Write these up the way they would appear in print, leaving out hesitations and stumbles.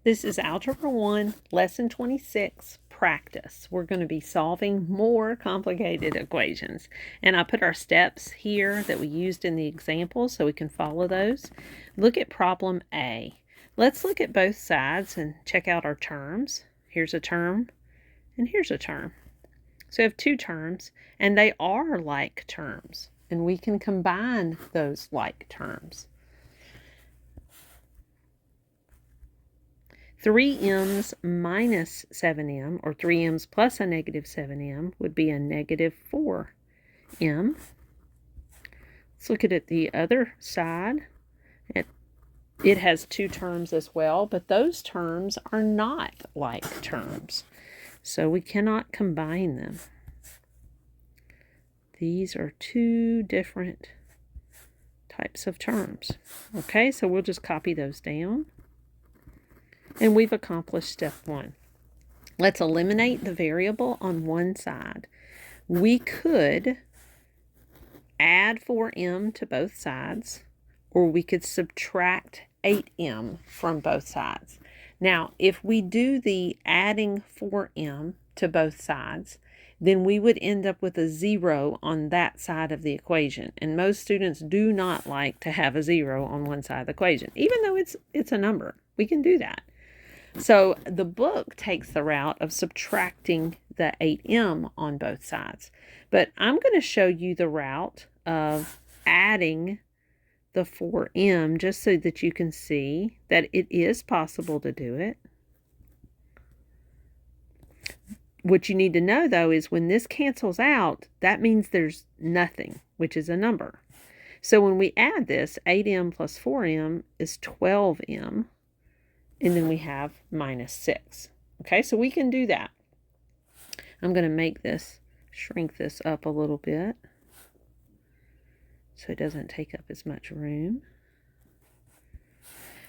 This is Algebra 1, Lesson 26, Practice. We're going to be solving more complicated equations. And I put our steps here that we used in the example so we can follow those. Look at problem A. Let's look at both sides and check out our terms. Here's a term, and here's a term. So we have two terms, and they are like terms. And we can combine those like terms. 3m's minus 7m, or 3m's plus a negative 7m, would be a negative 4m. Let's look at it the other side. It has two terms as well, but those terms are not like terms, so we cannot combine them. These are two different types of terms. Okay, so we'll just copy those down. And we've accomplished step 1. Let's eliminate the variable on one side. We could add 4m to both sides, or we could subtract 8m from both sides. Now, if we do the adding 4m to both sides, then we would end up with a 0 on that side of the equation. And most students do not like to have a 0 on one side of the equation, even though it's a number. We can do that. So the book takes the route of subtracting the 8m on both sides. But I'm going to show you the route of adding the 4m just so that you can see that it is possible to do it. What you need to know, though, is when this cancels out, that means there's nothing, which is a number. So when we add this, 8m plus 4m is 12m. And then we have minus 6. Okay, so we can do that. I'm going to shrink this up a little bit so it doesn't take up as much room.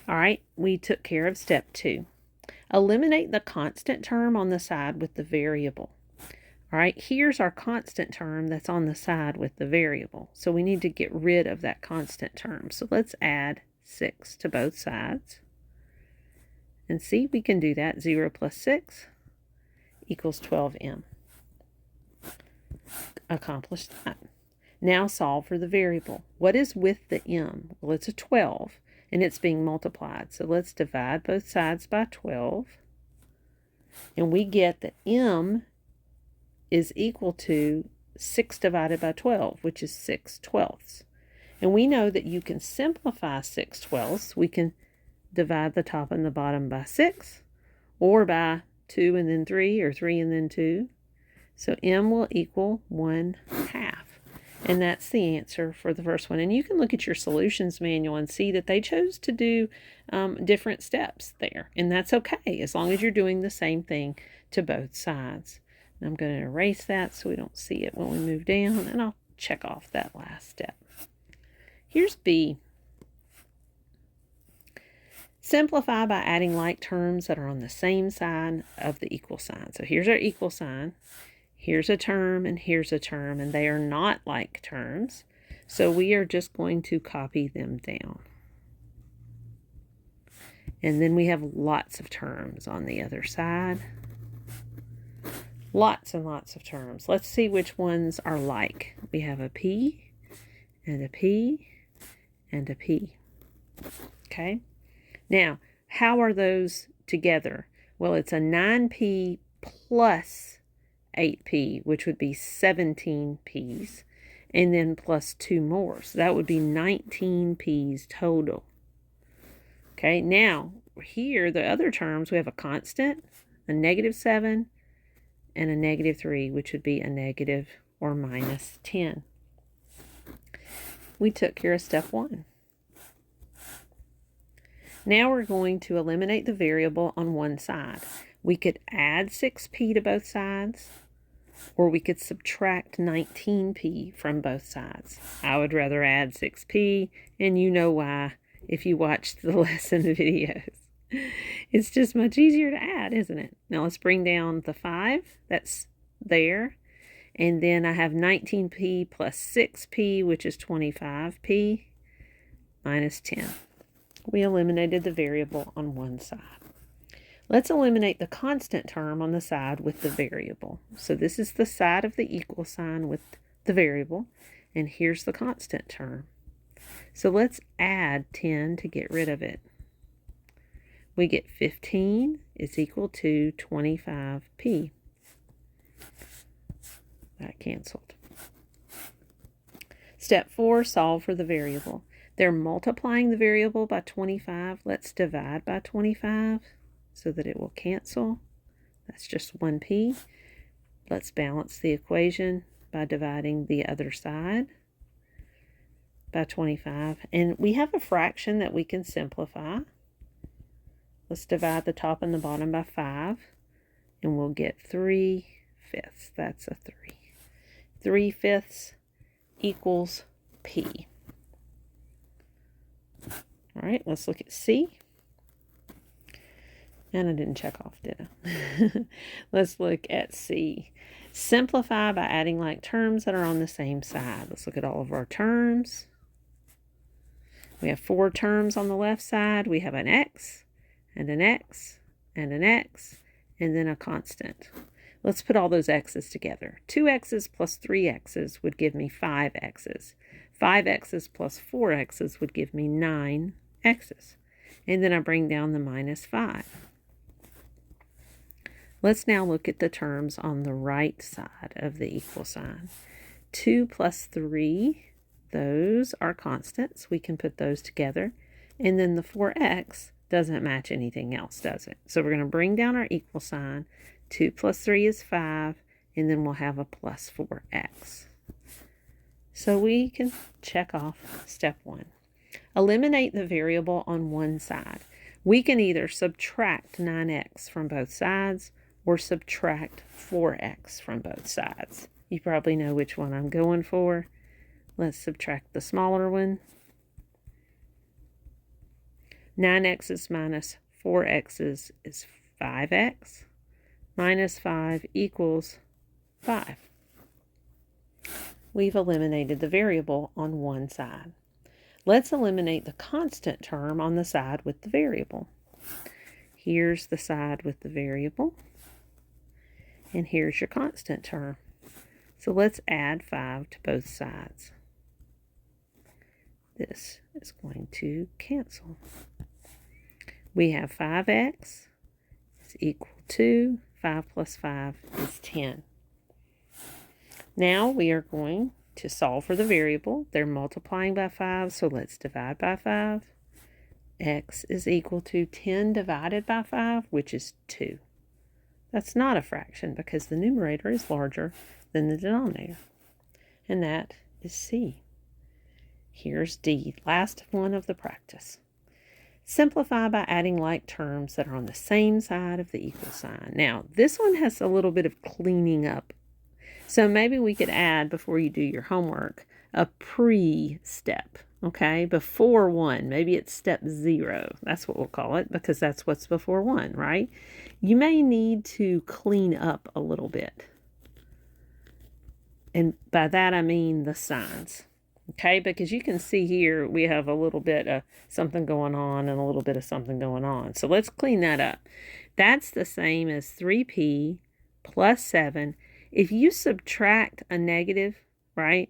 All right, we took care of step 2. Eliminate the constant term on the side with the variable. All right, here's our constant term that's on the side with the variable. So we need to get rid of that constant term. So let's add 6 to both sides. And see, we can do that. 0 plus 6 equals 12m. Accomplished that. Now solve for the variable. What is with the m? Well, it's a 12, and it's being multiplied. So let's divide both sides by 12. And we get that m is equal to 6 divided by 12, which is 6/12. And we know that you can simplify 6/12. We can divide the top and the bottom by 6, or by 2 and then 3, or 3 and then 2. So m will equal 1/2. And that's the answer for the first one. And you can look at your solutions manual and see that they chose to do different steps there. And that's okay, as long as you're doing the same thing to both sides. And I'm going to erase that so we don't see it when we move down. And I'll check off that last step. Here's B. Simplify by adding like terms that are on the same side of the equal sign. So here's our equal sign. Here's a term and here's a term, and they are not like terms. So we are just going to copy them down. And then we have lots of terms on the other side. Lots and lots of terms. Let's see which ones are like. We have a P and a P and a P. Okay? Now, how are those together? Well, it's a 9p plus 8p, which would be 17 p's, and then plus 2 more. So that would be 19 p's total. Okay, now, here, the other terms, we have a constant, a negative 7, and a negative 3, which would be a negative or minus 10. We took care of step 1. Now we're going to eliminate the variable on one side. We could add 6p to both sides, or we could subtract 19p from both sides. I would rather add 6p, and you know why if you watched the lesson videos. It's just much easier to add, isn't it? Now let's bring down the 5. That's there. And then I have 19p plus 6p, which is 25p, minus 10. We eliminated the variable on one side. Let's eliminate the constant term on the side with the variable. So this is the side of the equal sign with the variable, and here's the constant term. So let's add 10 to get rid of it. We get 15 is equal to 25p. That canceled. Step 4, solve for the variable. They're multiplying the variable by 25. Let's divide by 25 so that it will cancel. That's just 1p. Let's balance the equation by dividing the other side by 25. And we have a fraction that we can simplify. Let's divide the top and the bottom by 5, and we'll get 3/5. That's a 3. 3/5 equals p. All right, let's look at C. And I didn't check off, did I? Let's look at C. Simplify by adding like terms that are on the same side. Let's look at all of our terms. We have 4 terms on the left side. We have an x, and an x, and an x, and then a constant. Let's put all those x's together. 2x's plus 3x's would give me 5x's. 5x's plus 4x's would give me 9x's. And then I bring down the minus 5. Let's now look at the terms on the right side of the equal sign. 2 plus 3, those are constants. We can put those together. And then the 4x doesn't match anything else, does it? So we're going to bring down our equal sign. 2 plus 3 is 5, and then we'll have a plus 4x. So we can check off step 1. Eliminate the variable on one side. We can either subtract 9x from both sides or subtract 4x from both sides. You probably know which one I'm going for. Let's subtract the smaller one. 9x's minus 4x's is 5x. Minus 5 equals 5. We've eliminated the variable on one side. Let's eliminate the constant term on the side with the variable. Here's the side with the variable. And here's your constant term. So let's add 5 to both sides. This is going to cancel. We have 5x is equal to 5 plus 5 is 10. Now we are going to solve for the variable. They're multiplying by 5, so let's divide by 5. X is equal to 10 divided by 5, which is 2. That's not a fraction because the numerator is larger than the denominator. And that is C. Here's D, last one of the practice. Simplify by adding like terms that are on the same side of the equal sign. Now, this one has a little bit of cleaning up. So maybe we could add, before you do your homework, a pre-step, okay? Before 1. Maybe it's step 0. That's what we'll call it because that's what's before 1, right? You may need to clean up a little bit. And by that I mean the signs. Okay, because you can see here we have a little bit of something going on and a little bit of something going on. So let's clean that up. That's the same as 3p plus 7. If you subtract a negative, right,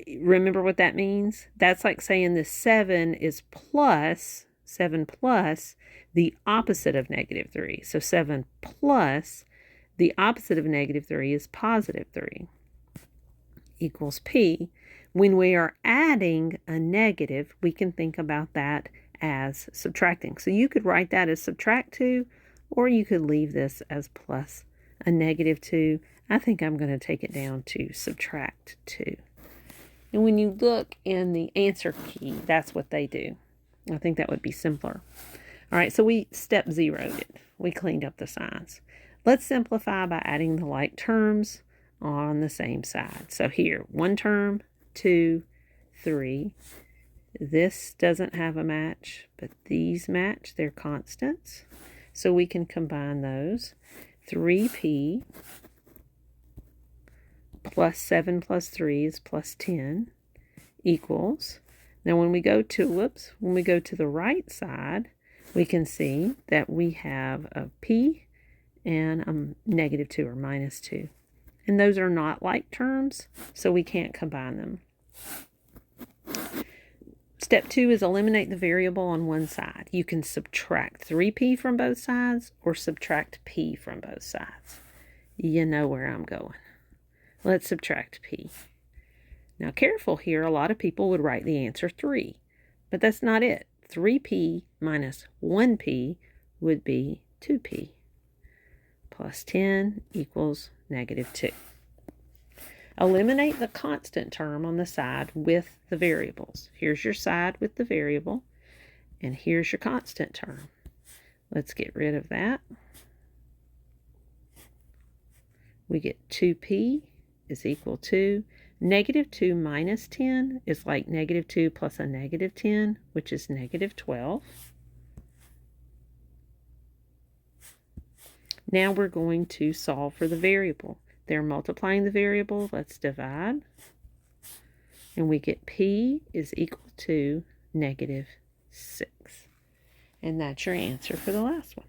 remember what that means? That's like saying the 7 is plus, 7 plus the opposite of negative 3. So 7 plus the opposite of negative 3 is positive 3 equals p. When we are adding a negative, we can think about that as subtracting. So you could write that as subtract 2, or you could leave this as plus a negative 2. I think I'm going to take it down to subtract 2. And when you look in the answer key, that's what they do. I think that would be simpler. All right, so we step 0'd it. We cleaned up the signs. Let's simplify by adding the like terms on the same side. So here, 1 term, 2, 3. This doesn't have a match, but these match. They're constants. So we can combine those. 3p plus 7 plus 3 is plus 10 equals. Now when we go to, when we go to the right side, we can see that we have a p and a -2 or -2. And those are not like terms, so we can't combine them. Step 2 is eliminate the variable on one side. You can subtract 3p from both sides or subtract p from both sides. You know where I'm going. Let's subtract p. Now careful here, a lot of people would write the answer 3, but that's not it. 3p minus 1p would be 2p. Plus 10 equals -2. Eliminate the constant term on the side with the variables. Here's your side with the variable, and here's your constant term. Let's get rid of that. We get 2p is equal to -2 minus 10 is like -2 plus a -10, which is -12. Now we're going to solve for the variable. They're multiplying the variable. Let's divide. And we get p is equal to -6. And that's your answer for the last one.